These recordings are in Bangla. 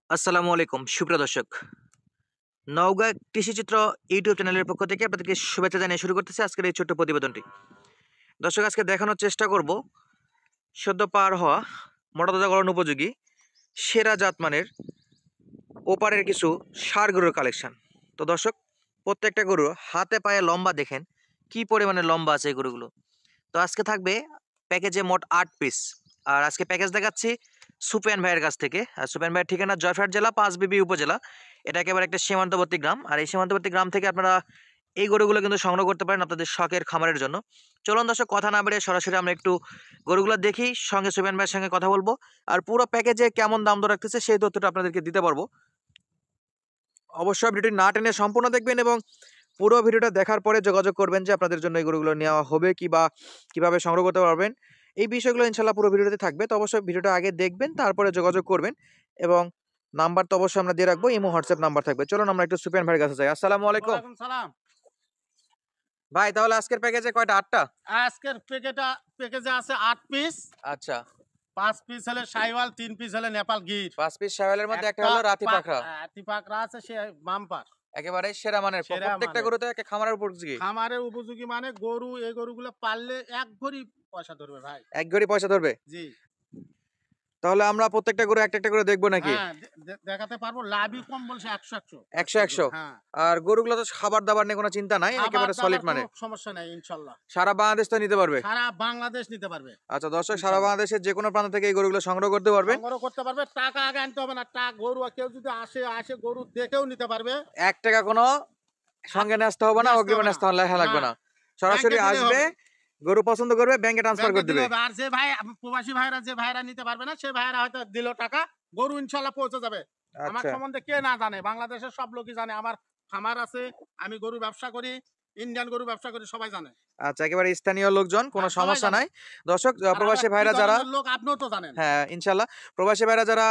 আসসালামু আলাইকুম সুপ্রিয় দর্শক। নওগাঁ কৃষিচিত্র ইউটিউব চ্যানেলের পক্ষ থেকে আপনাদেরকে শুভেচ্ছা জানিয়ে শুরু করতেছি আজকের এই ছোট্ট প্রতিবেদনটি। দর্শক, আজকে দেখানোর চেষ্টা করব সদ্য পার হওয়া মোটাতাজাকরণ উপযোগী সেরা জাতমানের ওপারের কিছু ষাঁড় গরুর কালেকশন। তো দর্শক, প্রত্যেকটা গরু হাতে পায়ে লম্বা দেখেন কি পরিমাণে লম্বা আছে এই গরুগুলো। তো আজকে থাকবে প্যাকেজে মোট ৮ পিস। আর আজকে প্যাকেজ দেখাচ্ছি সুফিয়ান ভাইয়ের কাছ থেকে। আর সুফিয়ান ভাইয়ের ঠিকানা জয়ফাট জেলা পাঁচবিবি উপজেলা। এটা একেবারে একটা সীমান্তবর্তী গ্রাম। আর এই সীমান্তবর্তী গ্রাম থেকে আপনারা এই গরুগুলো কিন্তু সংগ্রহ করতে পারেন আপনাদের শখের খামারের জন্য। চলুন দর্শক, কথা না বেরিয়ে সরাসরি আমরা একটু গরুগুলো দেখি, সঙ্গে সুফিয়ান ভাইয়ের সঙ্গে কথা বলবো। আর পুরো প্যাকেজে কেমন দাম দর রাখতেছে সেই তথ্যটা আপনাদেরকে দিতে পারবো। অবশ্যই ভিডিওটি না টেনে সম্পূর্ণ দেখবেন এবং পুরো ভিডিওটা দেখার পরে যোগাযোগ করবেন যে আপনাদের জন্য এই গরুগুলো নেওয়া হবে কি বা কিভাবে সংগ্রহ করতে পারবেন। এই বিষয়গুলো ইনশাল্লাহ পুরো ভিডিওতে থাকবে। তো অবশ্যই ভিডিওটা আগে দেখবেন, তারপরে যোগাযোগ করবেন। এবং নাম্বার তো অবশ্যই আমরা দিয়ে রাখবো, ইমো হোয়াটসঅ্যাপ নাম্বার থাকবে। চলুন আমরা একটু সুফিয়ান ভাইয়ের কাছে যাই। আসসালামু আলাইকুম ওয়ালাইকুম সালাম। ভাই। তাহলে আজকের প্যাকেজে কয়টা? 8টা? আজকের প্যাকেজে আছে ৮ পিস। আচ্ছা, ৫ পিস হলে শাহিওয়াল, 3 পিস হলে নেপাল গির। 5 পিস শাওয়ালের মধ্যে একটা হলো রাতি পাখরা। রাতি পাকড়া আছে, সে বাম্পার। একেবারে সেরা মানের, সেরা প্রত্যেকটা মানের। গরুতে একটা খামারের উপযোগী। খামারের উপযোগী মানে গরু, এই গরুগুলো পাললে এক ভরি পয়সা ধরবে ভাই। এক ঘড়ি পয়সা ধরবে। জি। তাহলে আমরা প্রত্যেকটা গরু একটা একটা করে দেখবো নাকি? হ্যাঁ, দেখাতে পারবো। লাভই কম বলছে ১০০ একশো একশো। হ্যাঁ। আর গরুগুলো তো খাবার দাবার নিয়ে কোনো চিন্তা নাই, খাবার একেবারে দাবার সলিড কোনো মানে। সমস্যা নাই ইনশাল্লাহ। সারা বাংলাদেশ তো নিতে পারবে। সারা বাংলাদেশ নিতে পারবে। আচ্ছা দর্শক, সারা ইনশাল্লাহ। বাংলাদেশের যে কোনো প্রান্ত থেকে এই গরুগুলো সংগ্রহ করতে পারবেন। সংগ্রহ করতে পারবে। টাকা আগে আনতে হবে না। গরু কেউ যদি আসে গরু দেখেও নিতে পারবে। 1 টাকা কোনো সঙ্গে আসতে হবে না, নিয়ে আসতে অগ্রিম হবে না। আসতে লেখা লাগবে না। সরাসরি ব্যাংকে দিলেই আসবে, হবে। গরু পছন্দ করবে, ব্যাংকে ট্রান্সফার ব্যাংকে করে দিলে দিবে। হবে। আর যে ভাই প্রবাসী ভাইরা, যে ভাইরা নিতে পারবে না, সে ভাইরা হয়তো দিল টাকা, গরু ইনশাল্লাহ পৌঁছে যাবে। আমার আচ্ছা সম্বন্ধে কে না জানে? বাংলাদেশের সব লোকই জানে। আমার খামার আছে, আমি গরু ব্যবসা করি, ইন্ডিয়ান গরু ব্যবসা করি, সবাই জানে। আচ্ছা, একেবারে স্থানীয় লোকজন, কোনো হ্যাঁ, সবাই সমস্যা জানে। নাই। দর্শক, আর আমরা প্রবাসী কি ভাইরা যারা, ধরনের লোক আপনিও তো জানেন। হ্যাঁ ইনশাল্লাহ, প্রবাসী ভাইরা যারা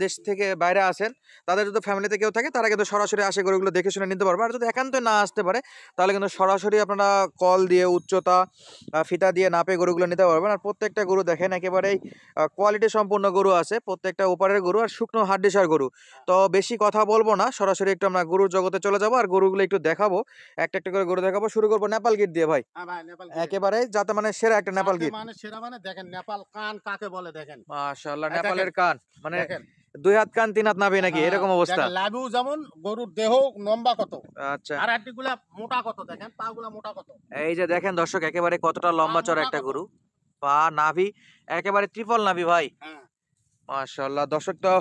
দেশ থেকে বাইরে আসেন, তাদের যদি ফ্যামিলিতে কেউ থাকে তারা কিন্তু সরাসরি আসে গরুগুলো দেখে শুনে নিতে পারবে। আর যদি একান্ত না আসতে পারে তাহলে কিন্তু সরাসরি আপনারা কল দিয়ে উচ্চতা ফিতা দিয়ে নাপে গরুগুলো নিতে পারবেন। আর প্রত্যেকটা গরু দেখেন একেবারেই কোয়ালিটি সম্পূর্ণ গরু আছে, প্রত্যেকটা ওপারের গরু আর শুকনো হাড্ডিসার গরু। তো বেশি কথা বলবো না, সরাসরি একটু আমরা গরুর জগতে চলে যাবো আর গরুগুলো একটু দেখাবো। একটা একটা করে গরু দেখাবো। শুরু করবো নেপাল গির দিয়ে ভাই। হ্যাঁ ভাই, নেপাল গির। একেবারে যাতে মানে সেরা একটা নেপাল গির। মানে সেরা মানে দেখেন নেপাল কান কাকে বলে দেখেন। মাশাআল্লাহ, এই নেপালের দেখেন, কান মানে দেখেন। 2 হাত কান 3 হাত নাভি নাকি, হ্যাঁ, এরকম অবস্থা। দেখেন লাভিও যেমন, গরুর দেহ লম্বা কত, আচ্ছা, আর হাড্ডিগুলা মোটা কত, দেখেন পা গুলা মোটা কত। এই যে দেখেন দর্শক, একেবারে কতটা পা লম্বা চড়া মোটা একটা কত। গরু। পা, নাভি একেবারে ট্রিপল নাভি ভাই। হ্যাঁ, মাশাআল্লাহ দর্শক, তো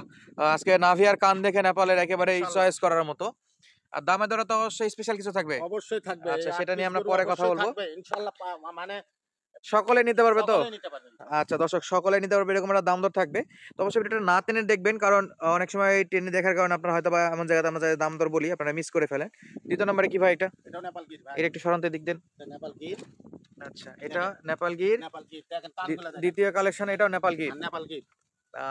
আজকে নাভি আর কান দেখে নেপালের একেবারে ইনশাল্লাহ। চয়েস করার মতো। আর দামে দরে তো অবশ্যই স্পেশাল কিছু থাকবে। অবশ্যই থাকবে। আচ্ছা, এই ৮ সেটা নিয়ে পিস আমরা গরু পরে কথা অবশ্যই বলবো। থাকবে ইনশাল্লাহ। মানে সকলে নিতে পারবে তো? সকলেই নিতে পারবে ইনশাল্লাহ। আচ্ছা দর্শক, সকলে নিতে পারবে এরকম একটা দাম দর থাকবে। তো অবশ্যই ভিডিওটা না টেনে দেখবেন, কারণ অনেক সময় টেনে দেখার কারণে আপনারা হয়তো বা এমন জায়গাতে আমরা যে দাম দর বলি আপনারা মিস করে ফেলেন। দ্বিতীয় নম্বরে কি ভাই এটা? এটাও নেপাল গির ভাই। এটা একটু সরান্তে দিক দেন। এটা নেপাল গির। আচ্ছা, এটা দেখেন, নেপাল গির। নেপাল গির দেখেন, পাগুলা দেখেন। দ্বিতীয় কালেকশন এটাও নেপাল গির। আর নেপাল গির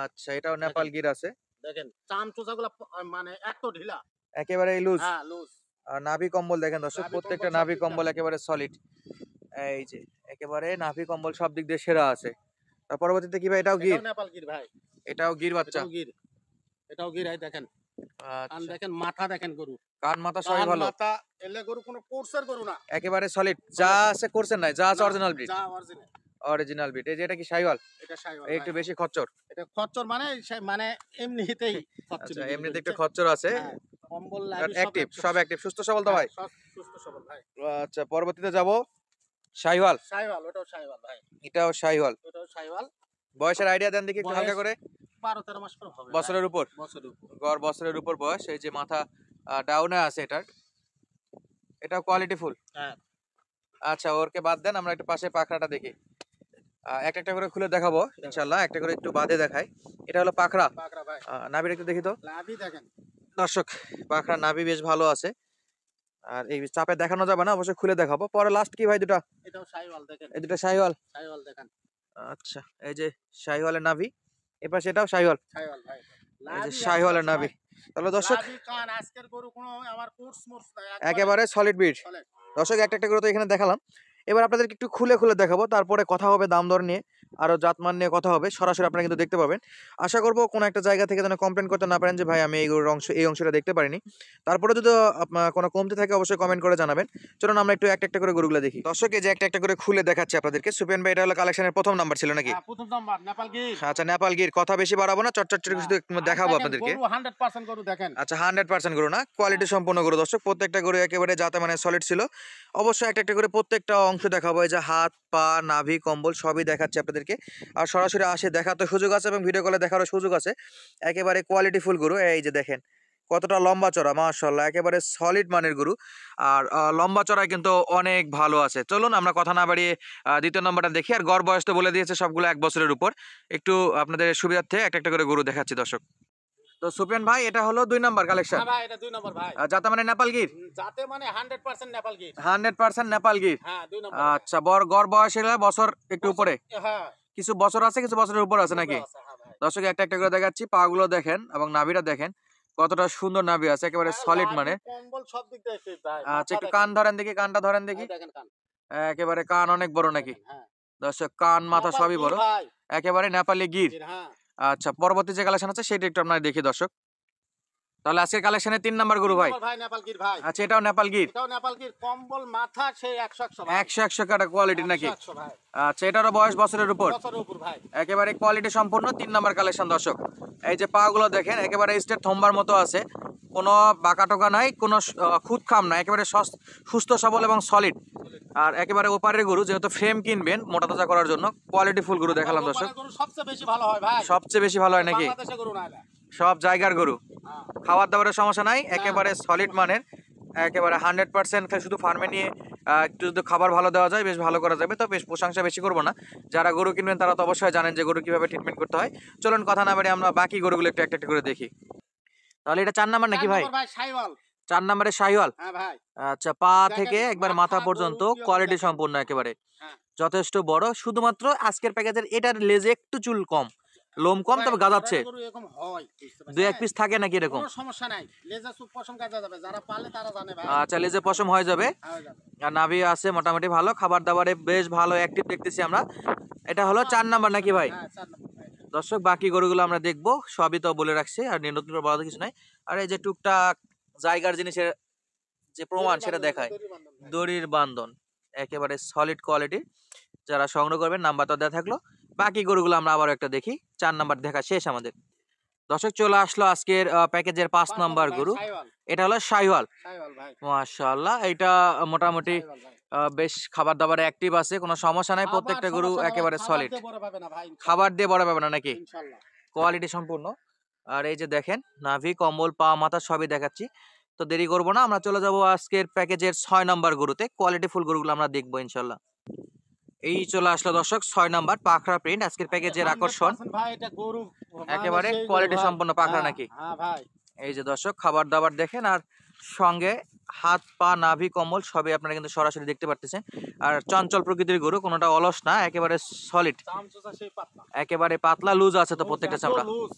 আচ্ছা, এটাও নেপাল দেখেন, গির আছে। দেখেন চাম চোষাগুলা মানে এত ঢিলা। একেবারে লুজ। হ্যাঁ, লুজ। আর নাভি কম্বল দেখেন দর্শক, নাভি প্রত্যেকটা কম্বল সব নাভি দিক কম্বল দিয়ে। একেবারে সলিড। এই যে একেবারে নাভি কম্বল সব দিক দিয়ে সেরা আছে। তার পরবর্তীতে কি ভাই? এটাও এটাও গির। নেপাল গির ভাই। এটাও গির বাচ্চা। এটাও গির। এটাও গির। এই দেখেন কান আচ্ছা, দেখেন, মাথা দেখেন গরু। কান মাথা সবই কান ভালো। মাথা এলে গরু কোনো কোর্সের গরু না। একেবারে সলিড, যা আছে করছেন নাই, যা আছে না, অরিজিনাল ব্রিড। যা অরিজিনাল। Original breed. এই যে এটা কি শাহিওয়াল? এটা শাহিওয়াল ভাই। একটু বেশি খচ্চর। এটা খচ্চর মানে মানে এমনিতেই আচ্ছা, খচ্চরি এমনিতে একটু বুঝছেন? খচ্চর আছে। হ্যাঁ, কম্বল লাভি সব অ্যাক্টিভ, সব অ্যাক্টিভ, সুস্থ সবল তো ভাই। সুস্থ সবল ভাই। আচ্ছা, পরবর্তীতে যাব শাহিওয়াল। শাহিওয়াল, ওটাও শাহিওয়াল ভাই। এটাও শাহিওয়াল। ওটাও শাহিওয়াল। বয়সের আইডিয়া দেন দেখি একটু হালকা বয়স করে। ১২-১৩ মাস করে হবে ভাই। বছরের উপর? বছরের উপর। গড় বছরের উপর বয়স। এই যে মাথা ডাউনে আছে এটার। এটাও কোয়ালিটি ফুল। হ্যাঁ, আচ্ছা, ওরকে বাদ দেন, আমরা একটু পাশে পাখরাটা দেখি। একটা একটা করে খুলে দেখাবো ইনশাল্লাহ, একটা করে একটু বাদে দেখাই। এটা হলো পাখরা। পাকড়া ভাই। নাভিটা একটু দেখি তো লাভি দেখেন। দর্শক। পাখরা নাভি বেশ ভালো আছে। আর এই চাপে দেখানো যাবে না, অবশ্যই খুলে দেখাবো পরে। লাস্ট কি ভাই দুটা? এটাও শাহিওয়াল দেখেন। এই দুটো শাহিওয়াল। শাহিওয়াল দেখেন। আচ্ছা, এই যে শাহিওয়ালের নাভি, এপাশে সেটাও শাহিওয়াল। শাহিওয়াল ভাই। এই যে লাভি শাহিওয়ালের আছে নাভি। ভাই। তাহলে দর্শক লাভি কান আজকের গরু কোনো আমার কোর্স মোর্স নাই, একেবারে সলিড ব্রিড। চলে। দর্শক, একটা একটা করে তো এখানে দেখালাম। এবার আপনাদেরকে একটু খুলে খুলে দেখাবো, তারপরে কথা হবে দাম দর নিয়ে। আরো জাতমান নিয়ে কথা হবে, সরাসরি আপনারা কিন্তু দেখতে পাবেন। আশা করবো কোনো একটা জায়গা থেকে যেন কমপ্লেন করতে না পারেন যে ভাই আমি এই গরুর এই অংশটা দেখতে পারিনি। তারপরে যদি আপনার কোনো কমতি থাকে অবশ্যই কমেন্ট করে জানাবেন। চলুন আমরা একটু একটা একটা করে গরুগুলো দেখি। দর্শক এই যে একটা একটা করে খুলে দেখাচ্ছি আপনাদেরকে। সুপিয়ান ভাই এটা হলো কালেকশনের প্রথম নাম্বার ছিল নাকি? হ্যাঁ, প্রথম নাম্বার নেপাল গির। আচ্ছা, নেপাল গির। কথা বেশি বাড়াবো না, চটচট করে শুধু একটু আর দেখাবো দেখেন আপনাদেরকে। গরু 100% গরু দেখেন। আচ্ছা, 100% গরু না, কোয়ালিটি সম্পন্ন গরু দর্শক। প্রত্যেকটা গরু একেবারে যাতে মানে সলিড ছিল। অবশ্যই একটা একটা করে প্রত্যেকটা অংশ দেখাবো। এই যে হাত, পা, নাভি, কম্বল সবই দেখাচ্ছি আপনাদেরকে। আর সরাসরি আসে দেখার তো সুযোগ আছে এবং ভিডিও কলে দেখারও সুযোগ আছে। একেবারে কোয়ালিটি ফুল গরু। এই যে দেখেন কতটা লম্বা চড়া, মাশাআল্লাহ একেবারে সলিড মানের গরু। আর লম্বা চড়ায় কিন্তু অনেক ভালো আছে। চলুন আমরা কথা না বাড়িয়ে দ্বিতীয় নম্বরটা দেখি। আর গড় বয়স তো বলে দিয়েছে সবগুলো 1 বছরের উপর। একটু আপনাদের সুবিধার্থে একটা একটা করে গরু দেখাচ্ছি দর্শক। তো সুপিয়ান ভাই এটা হলো 2 নাম্বার কালেকশন। হ্যাঁ ভাই, এটা 2 নম্বর ভাই। যাতে মানে নেপাল গির। যাতে মানে 100% নেপাল গির। 100% নেপাল গির। হ্যাঁ, 2 নম্বর। আচ্ছা, গড় বয়স হলো বছর একটু উপরে। হ্যাঁ, কিছু বছর আছে, কিছু বছরের উপর আছে নাকি? আছে, হ্যাঁ ভাই। দর্শক একটা একটা করে দেখাচ্ছি। পা গুলো দেখেন এবং নাভিটা দেখেন কতটা সুন্দর নাভি আছে, একেবারে হ্যাঁ, সলিড লাঠি, মানে। কম্বল সব দিক দিয়ে fit ভাই। আচ্ছা, মাথা একটু দেখেন। কান ধরেন দেখি, কানটা ধরেন এই দেখি। দেখেন কান। একেবারে কান অনেক বড় নাকি? দেখেন, হ্যাঁ। দর্শক কান মাথা নেপাল সবই গির বড়। ভাই। একেবারে নেপালি গির। গির, হ্যাঁ। আচ্ছা, পরবর্তী যে কালেকশন আছে সেটা একটু আপনারা দেখি দর্শক। তাহলে আজকের কালেকশনে 3 নাম্বার গরু 3 ভাই। নম্বর ভাই, নেপাল গির ভাই। আচ্ছা, এটাও নেপাল গির। এটাও নেপাল গির, কম্বল মাথা সেই 100 ভাই। 100 কাটা কোয়ালিটি নাকি? 100 ভাই। আচ্ছা, এটারও বয়স বছরের উপর। বছরের উপর ভাই। একেবারে কোয়ালিটি সম্পূর্ণ 3 নাম্বার কালেকশন দর্শক। এই যে পা গুলো দেখেন একেবারে স্টেট থম্বার মতো আছে, কোনো বাঁকা টোকা নাই, কোনো খুদ খাম না, একেবারে সুস্থ সবল এবং সলিড। আর একেবারে ওপারের গরু, যেহেতু ফ্রেম কিনবেন মোটা তাজা করার জন্য, কোয়ালিটি ফুল গরু দেখালাম দর্শক। ওপারের গরু সবচেয়ে বেশি ভালো হয় ভাই। সবচেয়ে বেশি ভালো হয় নাকি? বাংলাদেশে গরু না এটা। সব জায়গার গরু, হ্যাঁ। খাবার দাবারের সমস্যা নাই, একেবারে সলিড মানের, একেবারে 100%। শুধু ফার্মে নিয়ে একটু যদি খাবার ভালো দেওয়া যায় বেশ ভালো করা যাবে। তো বেশ প্রশংসা বেশি করবো না, যারা গরু কিনবেন তারা তো অবশ্যই জানেন যে গরু কিভাবে ট্রিটমেন্ট করতে হয়। চলুন কথা না বাড়িয়ে আমরা বাকি গরুগুলো একটু একটা একটা করে দেখি। তাহলে এটা 4 নাম্বার নাকি 4 ভাই? নম্বর ভাই, শাইওয়াল। 4 নাম্বারে শাহিওয়াল। হ্যাঁ ভাই। আচ্ছা, পা দেখেন, থেকে একবার মাথা মাথা পর্যন্ত গরুর কি কোয়ালিটি অবস্থা। সম্পূর্ণ একেবারে হ্যাঁ। যথেষ্ট বড়। শুধুমাত্র আজকের প্যাকেজের এটার লেজে একটু চুল কম, লোম কম, তবে গাদাচ্ছে। গরু এরকম হয়, বুঝতে পারছেন? 2-1 পিস থাকে নাকি এরকম? কোনো সমস্যা নাই। লেজা সুপ পশম কাটা যাবে। যারা পালে তারা জানে ভাই। আচ্ছা, লেজে পশম হয়ে যাবে। হয়ে যাবে। আর নাভি আছে মোটামুটি ভালো, খাবার দাবারে বেশ ভালো অ্যাক্টিভ দেখতেছি আমরা। এটা হলো 4 নাম্বার নাকি ভাই? হ্যাঁ, 4 নম্বর ভাই। দর্শক বাকি গরুগুলো আমরা দেখবো, সবই তো বলে রাখছে, আর নতুন করে বলার কিছু নাই। আর এই যে টুকটাক জায়গার জিনিসের যে প্রমাণ সেটা দেখায়। দড়ি বান্ধন ভাই। দড়ির বান্ধন একেবারে সলিড কোয়ালিটি। যারা সংগ্রহ করবেন নাম্বার তো দেওয়া থাকলো। বাকি গরুগুলো আমরা আবার একটা দেখি। 4 নাম্বার দেখা শেষ আমাদের। দর্শক চলে আসলো আজকের প্যাকেজের 5 5 নাম্বার ভাই, গরু। শাইওয়াল। এটা হলো শাহিওয়াল। শাইওয়াল ভাই। মাশাআল্লাহ, এটা মোটামুটি শাইওয়াল ভাই। বেশ খাবার দাবারে অ্যাক্টিভ আছে, কোনো সমস্যা নাই। প্রত্যেকটা গরু সমস্যা নাই ভাই, একেবারে খাবার সলিড, দিয়ে বড় পাবে না ভাই। খাবার দিয়ে বড় পাবে না নাকি? ইনশাআল্লাহ। কোয়ালিটি সম্পূর্ণ। আর এই যে দেখেন নাভি, কম্বল, পা, মাথা সবই দেখাচ্ছি। তো দেরি করবো না, আমরা চলে যাব আজকের প্যাকেজের 6 নাম্বার গরুতে। কোয়ালিটি ফুল গরুগুলো আমরা দেখবো ইনশাল্লাহ। এই চলে আসলো দর্শক 6 নাম্বার পাখরা প্রিন্ট, আজকের প্যাকেজের আকর্ষণ। 100% ভাই, এটা গরু মানে একেবারে সেই গরু কোয়ালিটি ভাই। সম্পন্ন পাখরা হ্যাঁ, নাকি? হ্যাঁ ভাই। এই যে দর্শক খাবার দাবার দেখেন, আর সঙ্গে হাত, পা, নাভি, কম্বল সবই আপনারা কিন্তু সরাসরি দেখতে পারতেছেন। আর চঞ্চল প্রকৃতির গরু, কোনোটা অলস না, একেবারে সলিড, চামচুসা সেই পাতলা। একেবারে পাতলা লুজ আছে তো প্রত্যেকটা এত চামড়া। লুজ।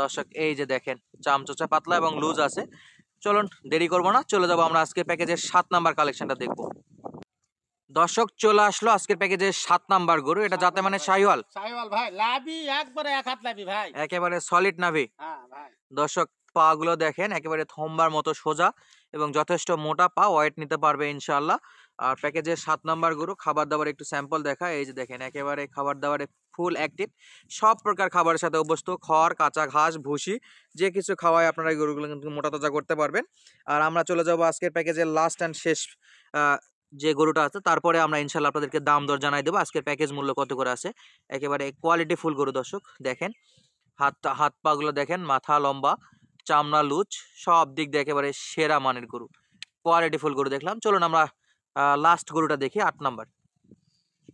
দর্শক এই যে দেখেন চামচোচা পাতলা এবং লুজ আছে। চলুন দেরি করবো না, চলে যাবো আমরা আজকের প্যাকেজের 7 নাম্বার কালেকশনটা দেখবো। দর্শক চলে আসলো আজকের প্যাকেজের 7 নাম্বার গরু। এটা যাতে মানে শাহিওয়াল, শাইওয়াল ভাই, লাভি একবারে এক হাত লাভি ভাই। একেবারে সলিড নাভি। হ্যাঁ ভাই। দর্শক পা গুলো দেখেন একেবারে থম্বার মতো সোজা এবং যথেষ্ট মোটা পা, ওয়েট নিতে পারবে ইনশাআল্লাহ। আর প্যাকেজের 7 নাম্বার গরু। খাবার দাবার একটু স্যাম্পল দেখা, এই যে দেখেন একেবারে খাবার দাবারে ফুল অ্যাক্টিভ, সব প্রকার খাবারের সাথে অভ্যস্ত। খড়, কাঁচা ঘাস, ভুসি যে কিছু খাওয়ায় আপনারা এই গরুগুলো কিন্তু মোটা তাজা করতে পারবেন। আর আমরা চলে যাবো আজকের প্যাকেজের লাস্ট অ্যান্ড শেষ যে গরুটা আছে, তারপরে আমরা ইনশাআল্লাহ আপনাদেরকে দাম দর জানাই দেবো আজকের প্যাকেজ মূল্য কত করে আছে। একেবারে কোয়ালিটি ফুল গরু দর্শক দেখেন, হাত পা গুলো দেখেন, মাথা লম্বা, চামড়া লুজ, সব দিক দিয়ে একেবারে সেরা মানের গরু, কোয়ালিটি ফুল গরু দেখলাম। চলুন আমরা লাস্ট গরুটা দেখি 8 নাম্বার।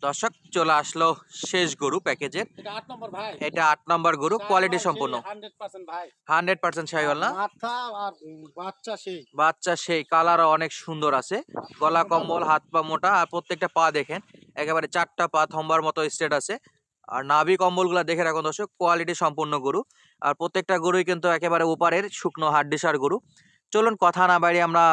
দর্শক চলে আসলো শেষ গরু প্যাকেজের। এটা 8 নম্বর ভাই। এটা 8 নাম্বার গরু, কোয়ালিটি সম্পূর্ণ 100% ভাই। 100% শাহিওয়াল না? মাথা আর বাচ্চা সেই। বাচ্চা সেই, কালারও অনেক সুন্দর আছে, গলা কম্বল, হাত পা মোটা, আর প্রত্যেকটা পা দেখেন একেবারে 4টা পা থম্বার মতো স্ট্রেট আছে। আর নাভি কম্বলগুলো দেখে রাখুন দর্শক, কোয়ালিটি সম্পূর্ণ গরু। আর প্রত্যেকটা গরুই কিন্তু একেবারে ওপারের শুকনো হাড্ডিসার গরু। চলুন কথা না বাড়িয়ে আমরা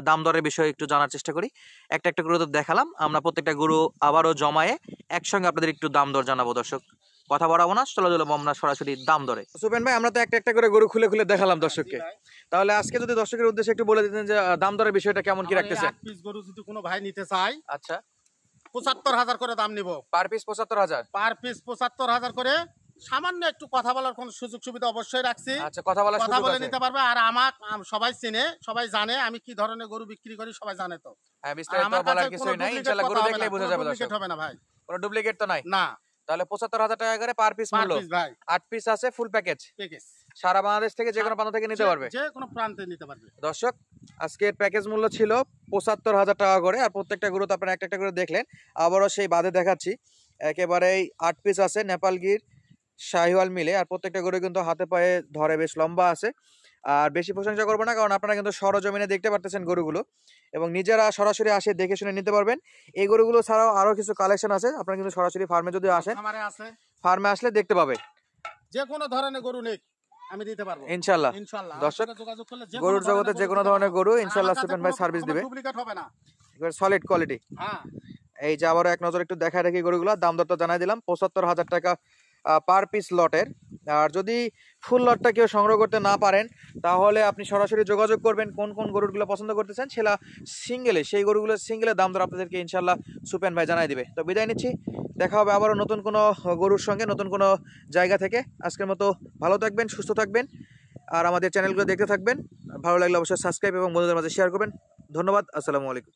দাম দরের বিষয়ে একটু জানার চেষ্টা করি। একটা একটা গরু তো দেখালাম, আমরা প্রত্যেকটা গরু আবারও জমায়ে একসঙ্গে আপনাদের একটু দাম দর জানাবো দর্শক। কথা বাড়াবো না, চলো আমরা সরাসরি দাম দরে। সুপেন ভাই, আমরা তো একটা একটা করে গরু খুলে খুলে দেখালাম দর্শককে, জি ভাই। তাহলে আজকে যদি দর্শকের উদ্দেশ্যে একটু বলে দিতেন যে দাম দরের বিষয়টা কেমন কি আমার এই রাখতেছেন? 8 পিস গরু যদি কোনো ভাই নিতে চায় আচ্ছা, ৭৫,০০০ করে দাম নিব। Per piece ৭৫,০০০। পার পিস ৭৫,০০০ করে। সামান্য একটু কথা বলার কোন সুযোগ সুবিধা অবশ্যই রাখছি। আচ্ছা, কথা বলার কথা সুযোগ বলে আছে। নিতে পারবে। আর সবাই চিনে, সবাই জানে আমি কি ধরনের গরু বিক্রি করি, সবাই জানে তো। হ্যাঁ, আর বিস্তারিত আমার বলার কাছে কিছুই কোনো নাই, ডুপ্লিকেট ইনশাআল্লাহ কথা গরু হবে না, দেখলেই বোঝা কোনো যাবে ডুপ্লিকেট দর্শক। হবে না ভাই। কোনো ডুপ্লিকেট তো নাই। না, তাহলে ৭৫,০০০ টাকা করে পার পিস পার মূল্য। পিস ভাই। ৮ পিস আছে, ফুল প্যাকেজ। প্যাকেজ। সারা বাংলাদেশ থেকে যে কোনো প্রান্ত থেকে নিতে পারবে যে কোনো প্রান্তে নিতে পারবে। দর্শক। আজকের প্যাকেজ মূল্য ছিল ৭৫,০০০ টাকা করে, আর প্রত্যেকটা গরু তো আপনারা একটা একটা করে দেখলেন। আবারও সেই বাদে দেখাচ্ছি, একেবারেই ৮ পিস আছে নেপালগির শাহিওয়াল মিলে, আর প্রত্যেকটা গরু কিন্তু হাতে পায়ে ধরে বেশ লম্বা আছে। আর বেশি প্রশংসা করবো না, কারণ আপনারা কিন্তু সরজমিনে দেখতে পারতেছেন গরুগুলো, এবং নিজেরা সরাসরি আসে দেখে শুনে নিতে পারবেন। এই গরুগুলো ছাড়াও আরো কিছু কালেকশন আছে, আপনারা কিন্তু সরাসরি ফার্মে যদি আসেন, আমারে আছে। ফার্মে আসলে দেখতে পাবে যে কোনো ধরনের গরু নেই আমি দিতে পারবো ইনশাল্লাহ। ইনশাআল্লাহ। দর্শক, আমার সাথে যোগাযোগ করলে যে গরুর জগতে যে কোনো ধরনের গরু ইনশাল্লাহ সুপেন ভাই সার্ভিস দিবে, ডুপ্লিকেট হবে না। এবার সলিড কোয়ালিটি। হ্যাঁ, এই যে আবারও এক নজর একটু দেখা রেখে গরুগুলো দাম দরটা জানাই দিলাম, ৭৫,০০০ টাকা পার পিস লটের। আর যদি ফুল লটটা কেউ সংগ্রহ করতে না পারেন, তাহলে আপনি সরাসরি যোগাযোগ করবেন কোন কোন গরুগুলো পছন্দ করতেছেন, সেটা সিঙ্গেলে, সেই গরুগুলো সিঙ্গেলের দাম দর আপনাদেরকে ইনশাল্লাহ সুপেন ভাই জানাই দিবে। তো বিদায় নিচ্ছি, দেখা হবে আবারও নতুন কোনো গরুর সঙ্গে, নতুন কোনো জায়গা থেকে। আজকের মতো ভালো থাকবেন, সুস্থ থাকবেন, আর আমাদের চ্যানেলগুলো দেখতে থাকবেন। ভালো লাগলে অবশ্যই সাবস্ক্রাইব এবং বন্ধুদের মাঝে শেয়ার করবেন। ধন্যবাদ, আসসালামু আলাইকুম।